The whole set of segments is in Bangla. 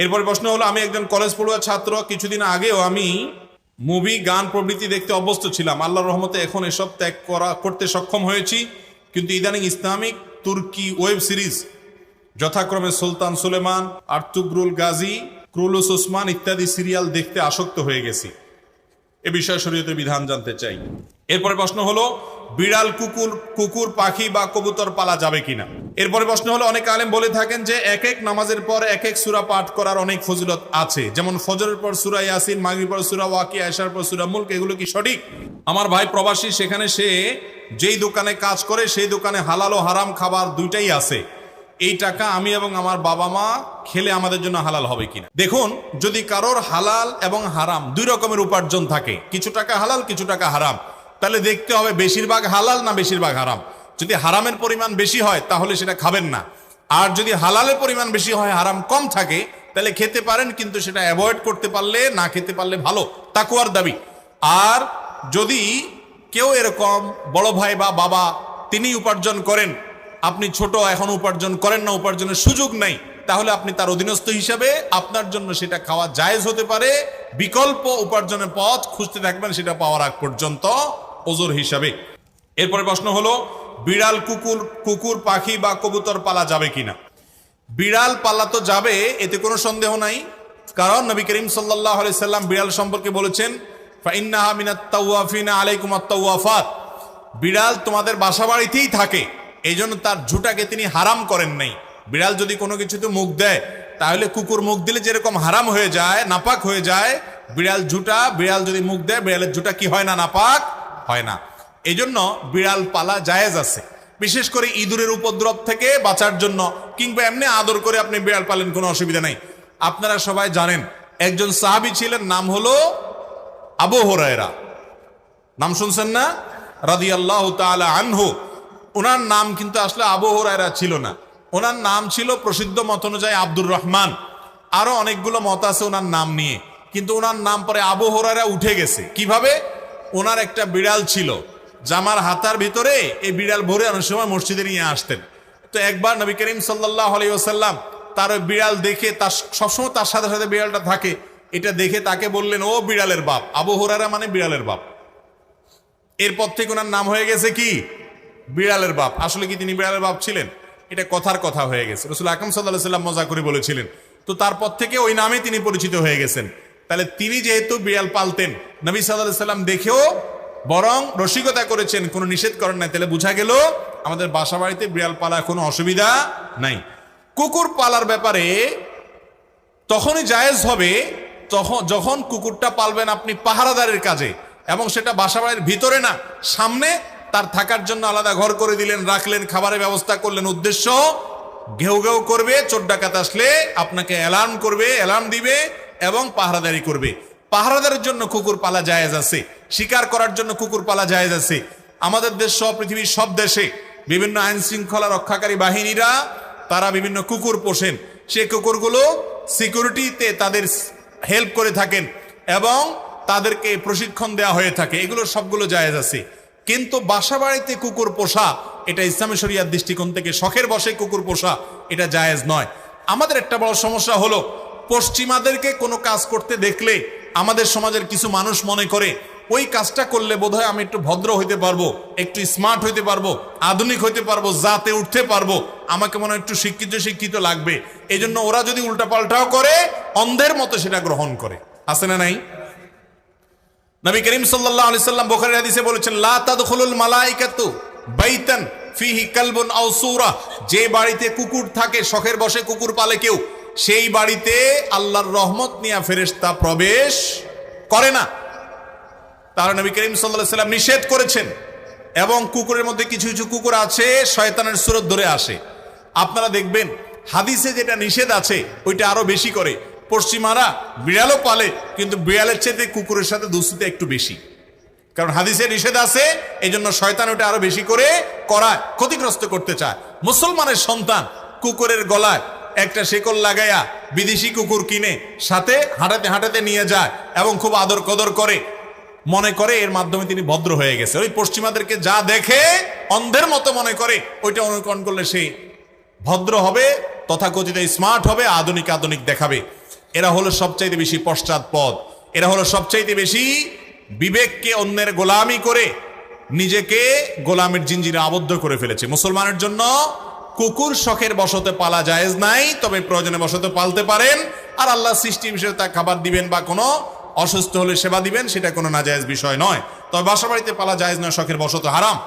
এরপরে প্রশ্ন হলো, আমি একজন কলেজ পড়ুয়া ছাত্র, কিছুদিন আগেও আমি মুভি, গান প্রভৃতি দেখতে অভ্যস্ত ছিলাম। আল্লাহর রহমতে এখন এসব ত্যাগ করতে সক্ষম হয়েছি, কিন্তু ইদানিং ইসলামিক তুর্কি ওয়েব সিরিজ যথাক্রমে সুলতান সুলেমান, আর্তুগ্রুল গাজী, ক্রুলুস ওসমান ইত্যাদি সিরিয়াল দেখতে আসক্ত হয়ে গেছি। এ বিষয়ে শরীয়তের বিধান জানতে চাই। এরপরে প্রশ্ন হলো, বিড়াল, কুকুর, পাখি বা কবুতর পালা যাবে কিনা। এরপরে প্রশ্ন হলো, অনেক আলেম বলে থাকেন যে এক এক নামাজের পর এক এক সূরা পাঠ করার অনেক ফজিলত আছে, যেমন ফজরের পর সূরা ইয়াসিন, মাগরিবের পর সূরা ওয়াকিয়া, এশার পর সূরা মুলক। এগুলো কি সঠিক? আমার ভাই প্রবাসী, সেখানে সে যেই দোকানে কাজ করে সেই দোকানে হালাল ও হারাম খাবার দুইটাই আছে। এই টাকা আমি এবং আমার বাবা মা খেলে আমাদের জন্য হালাল হবে কিনা। দেখুন, যদি কারোর হালাল এবং হারাম দুই রকমের উপার্জন থাকে, কিছু টাকা হালাল কিছু টাকা হারাম, তাহলে দেখতে হবে বেশিরভাগ হালাল না বেশিরভাগ হারাম। যদি হারামের পরিমাণ বেশি হয় তাহলে সেটা খাবেন না, আর যদি হালালের পরিমাণ বেশি হয়, হারাম কম থাকে, তাহলে খেতে পারেন, কিন্তু সেটা অ্যাভয়েড করতে পারলে, না খেতে পারলে ভালো, তাকওয়ার দাবি। আর যদি কেউ এরকম বড় ভাই বা বাবা তিনি উপার্জন করেন, আপনি ছোট, এখন উপার্জন করেন না, উপার্জনের সুযোগ নাই, তাহলে আপনি তার অধীনস্থ হিসাবে আপনার জন্য সেটা খাওয়া জায়েজ হতে পারে। বিকল্প উপার্জনের পথ খুঁজতে থাকবেন সেটা পাওয়ার আগ পর্যন্ত ওজর হিসাবে। এরপরে প্রশ্ন হলো, বিড়াল, কুকুর, পাখি বা কবুতর পালা যাবে কিনা। বিড়াল পালা তো যাবে, এতে কোনো সন্দেহ নাই, কারণ নবী করিম সাল্লাল্লাহু আলাইহি সাল্লাম বিড়াল সম্পর্কে বলেছেন, ফাইন্নাহা মিনাত তাওয়াফিনা আলাইকুমাত তাওয়াফাত। বিড়াল তোমাদের বাসা বাড়িতেই থাকে, এই জন্য তার ঝুঁটাকে তিনি হারাম করেন নাই। বিড়াল যদি কোনো কিছুতে মুখ দেয়, তাহলে কুকুর মুখ দিলে যেরকম হারাম হয়ে যায়, নাপাক হয়ে যায়, বিড়াল যদি মুখ দেয়, বিড়ালের ঝুঁটা কি হয় না, নাপাক হয় না। এই জন্য বিড়াল পালা জায়েজ আছে, বিশেষ করে ইঁদুরের উপদ্রব থেকে বাঁচার জন্য, কিংবা এমনি আদর করে আপনি বিড়াল পালেন, কোনো অসুবিধা নেই। আপনারা সবাই জানেন, একজন সাহাবী ছিলেন, নাম হলো আবু হুরায়রা, নাম শুনছেন না, রাদিয়াল্লাহু তাআলা আনহু। ওনার নাম কিন্তু আসলে আবু হুরায়রা ছিল না, ওনার নাম ছিল প্রসিদ্ধ মত অনুযায়ী আব্দুর রহমান। আরো অনেকগুলো মত আছে ওনার নাম নিয়ে, কিন্তু ওনার নাম পরে আবু হুরায়রা উঠে গেছে। কিভাবে? ওনার একটা বিড়াল ছিল, জামার হাতার ভিতরে এই বিড়াল ভরে অনেক সময় মসজিদে নিয়ে আসতেন। তো একবার নবী করিম সাল্লাল্লাহু আলাইহি ওয়াসাল্লাম তার ওই বিড়াল দেখে, তার সবসময় তার সাথে সাথে বিড়ালটা থাকে, এটা দেখে তাকে বললেন, ও বিড়ালের বাপ। আবু হুরায়রা মানে বিড়ালের বাপ। এরপর থেকে ওনার নাম হয়ে গেছে কি, বিড়ালের বাপ। আসলে কি তিনি বিড়ালের বাপ ছিলেন? এটা কথার কথা হয়ে গেছে, রাসূল আকরাম সাল্লাল্লাহু আলাইহি ওয়াসাল্লাম মজা করে বলেছিলেন। তো তারপর থেকে ওই নামে তিনি পরিচিত হয়ে গেছেন। তাহলে তিনি যেহেতু বিড়াল পালতেন, নবী সাল্লাল্লাহু আলাইহি ওয়াসাল্লাম দেখেও বরং রসিকতা করেছেন, কোনো নিষেধ করেন নাই। তাহলে বোঝা গেল আমাদের বাসা বাড়িতে বিড়াল পালা কোনো অসুবিধা নাই। কুকুর পালার ব্যাপারে তখনই জায়েজ হবে যখন কুকুরটা পালবেন আপনি পাহারাদারের কাজে, এবং সেটা বাসা বাড়ির ভিতরে না, সামনে তার থাকার জন্য আলাদা ঘর করে দিলেন, রাখলেন, খাবারের ব্যবস্থা করলেন। উদ্দেশ্য, ঘেউ ঘেউ করবে, চোর ডাকাত আসলে আপনাকে অ্যালার্ম দিবে এবং পাহারাদারি করবে। পাহারাদারের জন্য কুকুর পালা জায়েজ আছে, শিকার করার জন্য কুকুর পালা জায়েজ আছে। আমাদের দেশ সহ পৃথিবীর সব দেশে বিভিন্ন আইন শৃঙ্খলা রক্ষাকারী বাহিনীরা তারা বিভিন্ন কুকুর পোষেন, সেই কুকুরগুলো সিকিউরিটিতে তাদের হেল্প করে থাকেন এবং তাদেরকে প্রশিক্ষণ দেওয়া হয়ে থাকে, এগুলো সবগুলো জায়েজ আছে। কিন্তু বাসা বাড়িতে কুকুর পোষা, এটা ইসলামী শরিয়ার দৃষ্টিকোণ থেকে শখের বশে কুকুর পোষা, এটা জায়েজ নয়। আমাদের একটা বড় সমস্যা হলো, পশ্চিমাদেরকে কোনো কাজ করতে দেখলে আমাদের সমাজের কিছু মানুষ মনে করে ওই কাজটা করলে বোধহয় আমি একটু ভদ্র হইতে পারবো, একটু স্মার্ট হইতে পারবো, আধুনিক হইতে পারবো, জাতে উঠতে পারবো, আমাকে মনে হয় একটু শিক্ষিত লাগবে। এই জন্য ওরা যদি উল্টাপাল্টাও করে, অন্ধের মতো সেটা গ্রহণ করে। আছে না নাই? নবী করিম সাল্লাল্লাহু আলাইহি সাল্লাম বুখারীর হাদিসে বলেছেন, লা তাদখুলুল মালাইকাতু বাইতান ফিহি কালবুন আও সূরা। যে বাড়িতে কুকুর থাকে, শখের বশে কুকুর পালে কেউ, সেই বাড়িতে আল্লাহর রহমত নিয়ে ফেরেশতা প্রবেশ করে না। তাহলে নবী করিম সাল্লাল্লাহু আলাইহি সাল্লাম নিষেধ করেছেন। এবং কুকুরের মধ্যে কিছু কিছু কুকুর আছে শয়তানের সুরত ধরে আসে। আপনারা দেখবেন হাদিসে যেটা নিষেধ আছে ওইটা আরো বেশি করে। পশ্চিমারা বিড়ালও পালে, কিন্তু বিড়ালের চেয়ে কুকুরের সাথে দুস্তিতে একটু বেশি, কারণ হাদিসে নিষেধ আছে, এই জন্য শয়তান ওটা আরো বেশি করে করায়, ক্ষতিগ্রস্ত করতে চায়। মুসলমানের সন্তান কুকুরের গলায় একটা শেকল লাগাইয়া বিদেশি কুকুর কিনে সাথে হাঁটাতে হাঁটাতে নিয়ে যায় এবং খুব আদর কদর করে, মনে করে এর মাধ্যমে তিনি ভদ্র হয়ে গেছে। ওই পশ্চিমাদেরকে যা দেখে অন্ধের মতো মনে করে ওইটা অনুকরণ করলে সে ভদ্র হবে, তথাকথিত স্মার্ট হবে, আধুনিক দেখাবে। এরা হলো সবচাইতে বেশি পশ্চাৎপদ, এরা হলো সবচাইতে বেশি বিবেককে অন্যের গোলামি করে নিজেকে গোলামের জিঞ্জিরে আবদ্ধ করে ফেলেছে। মুসলমানের জন্য কুকুর শখের বশতে পালা জায়েজ নাই, তবে প্রয়োজনে বশতে পালতে পারেন। আর আল্লাহ সৃষ্টি বিষয়ে তা খাবার দিবেন বা কোনো অসুস্থ হলে সেবা দিবেন, সেটা কোনো নাজায়েজ বিষয় নয়। তবে বাসা বাড়িতে পালা জায়েজ নয়, শখের বশত হারাম।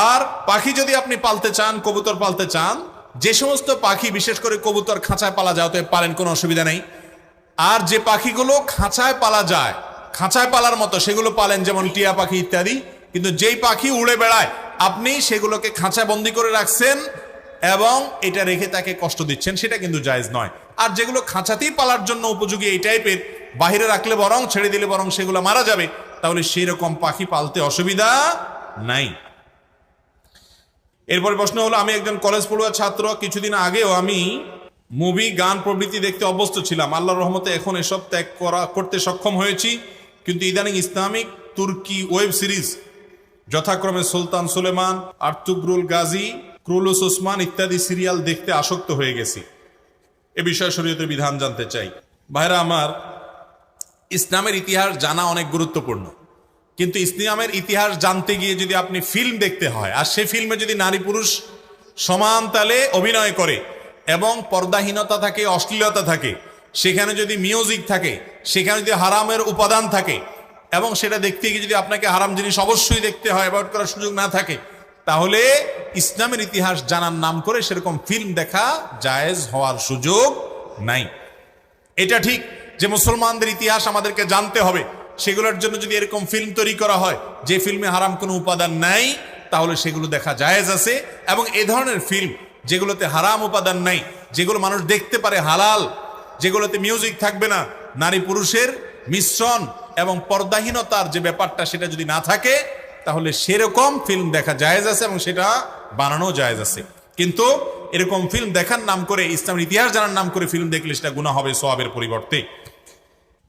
আর পাখি যদি আপনি পালতে চান, কবুতর পালতে চান, যে সমস্ত পাখি বিশেষ করে কবুতর খাঁচায় পালা যায় তো পালেন, কোনো অসুবিধা নেই। আর যে পাখিগুলো খাঁচায় পালা যায়, খাঁচায় পালার মতো, সেগুলো পালেন, যেমন টিয়া পাখি ইত্যাদি। কিন্তু যেই পাখি উড়ে বেড়ায় আপনি সেগুলোকে খাঁচায় বন্দি করে রাখছেন এবং এটা রেখে তাকে কষ্ট দিচ্ছেন, সেটা কিন্তু জায়েজ নয়। আর যেগুলো খাঁচাতেই পালার জন্য উপযোগী এই টাইপের, বাহিরে রাখলে বরং, ছেড়ে দিলে বরং সেগুলো মারা যাবে, তাহলে সেই রকম পাখি পালতে অসুবিধা নাই। এরপরে প্রশ্ন হলো, আমি একজন কলেজ পড়ুয়া ছাত্র, কিছুদিন আগেও আমি মুভি গান প্রভৃতি দেখতে অভ্যস্ত ছিলাম। আল্লাহর রহমতে এখন এসব ত্যাগ করতে সক্ষম হয়েছি, কিন্তু ইদানিং ইসলামিক তুর্কি ওয়েব সিরিজ যথাক্রমে সুলতান সুলেমান, আর্তুগ্রুল গাজী, ক্রুলুস ওসমান ইত্যাদি সিরিয়াল দেখতে আসক্ত হয়ে গেছি। এ বিষয়ে শরীয়তের বিধান জানতে চাই। ভাইরা আমার, ইসলামের ইতিহাস জানা অনেক গুরুত্বপূর্ণ, কিন্তু ইসলামের ইতিহাস জানতে গিয়ে যদি আপনি ফিল্ম দেখতে হয়, আর সেই ফিল্মে যদি নারী পুরুষ সমান তালে অভিনয় করে এবং পর্দাহীনতা থাকে, অশ্লীলতা থাকে, সেখানে যদি মিউজিক থাকে, সেখানে যদি হারামের উপাদান থাকে এবং সেটা দেখতে গিয়ে যদি আপনাকে হারাম জিনিস অবশ্যই দেখতে হয়, অ্যাভয়েড করার সুযোগ না থাকে, তাহলে ইসলামের ইতিহাস জানার নাম করে সেরকম ফিল্ম দেখা জায়েজ হওয়ার সুযোগ নাই। এটা ঠিক যে মুসলমানদের ইতিহাস আমাদেরকে জানতে হবে, সেগুলোর জন্য যদি এরকম ফিল্ম তৈরি করা হয় যে ফিল্মে হারাম কোনো উপাদান নাই, তাহলে সেগুলো দেখা জায়েজ আছে। এবং এ ধরনের ফিল্ম যেগুলোতে হারাম উপাদান নাই, যেগুলো মানুষ দেখতে পারে হালাল, যেগুলোতে মিউজিক থাকবে না, নারী পুরুষের মিশ্রণ এবং পর্দাহীনতার যে ব্যাপারটা সেটা যদি না থাকে, তাহলে সেরকম ফিল্ম দেখা জায়েজ আছে এবং সেটা বানানো জায়েজ আছে। কিন্তু এরকম ফিল্ম দেখার নাম করে, ইসলামের ইতিহাস জানার নাম করে ফিল্ম দেখলে সেটা গুনাহ হবে সওয়াবের পরিবর্তে।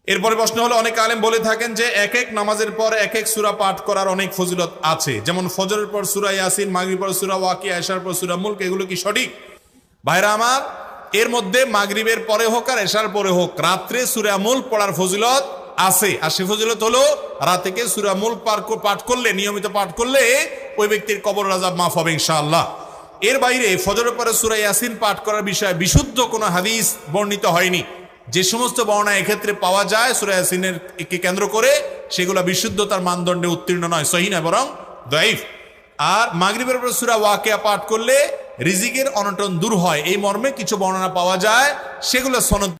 এরপরে প্রশ্ন হলো, অনেক আলেম বলে থাকেন যে এক এক নামাজের পর এক এক সূরা পাঠ করার অনেক ফজিলত আছে, যেমন ফজরের পর সূরা ইয়াসিন, মাগরিবের পর সূরা ওয়াকিয়া, এশার পর সূরা মুলক। এগুলো কি সঠিক? ভাইরা আমার, এর মধ্যে মাগরিবের পরে হোক আর এশার পরে হোক, রাত্রে সূরা মুলক পড়ার ফজিলত আছে। আর সে ফজিলত হলো, রাতে সূরা মুলক পাঠ করলে, নিয়মিত পাঠ করলে ওই ব্যক্তির কবর আযাব মাফ হবে ইনশাআল্লাহ। এর বাইরে ফজরের পরে সূরা ইয়াসিন পাঠ করার বিষয়ে বিশুদ্ধ কোনো হাদিস বর্ণিত হয়নি। যে সমস্ত বর্ণনা এক্ষেত্রে পাওয়া যায় সূরা ইয়াসিনের কে কেন্দ্র করে, সেগুলো বিশুদ্ধতার মানদণ্ডে উত্তীর্ণ নয়, সহিহ নয়, বরং দাঈফ। আর মাগরিবের পর সূরা ওয়াকিয়া পাঠ করলে রিজিকের অনটন দূর হয়, এই মর্মে কিছু বর্ণনা পাওয়া যায়, সেগুলো সনদ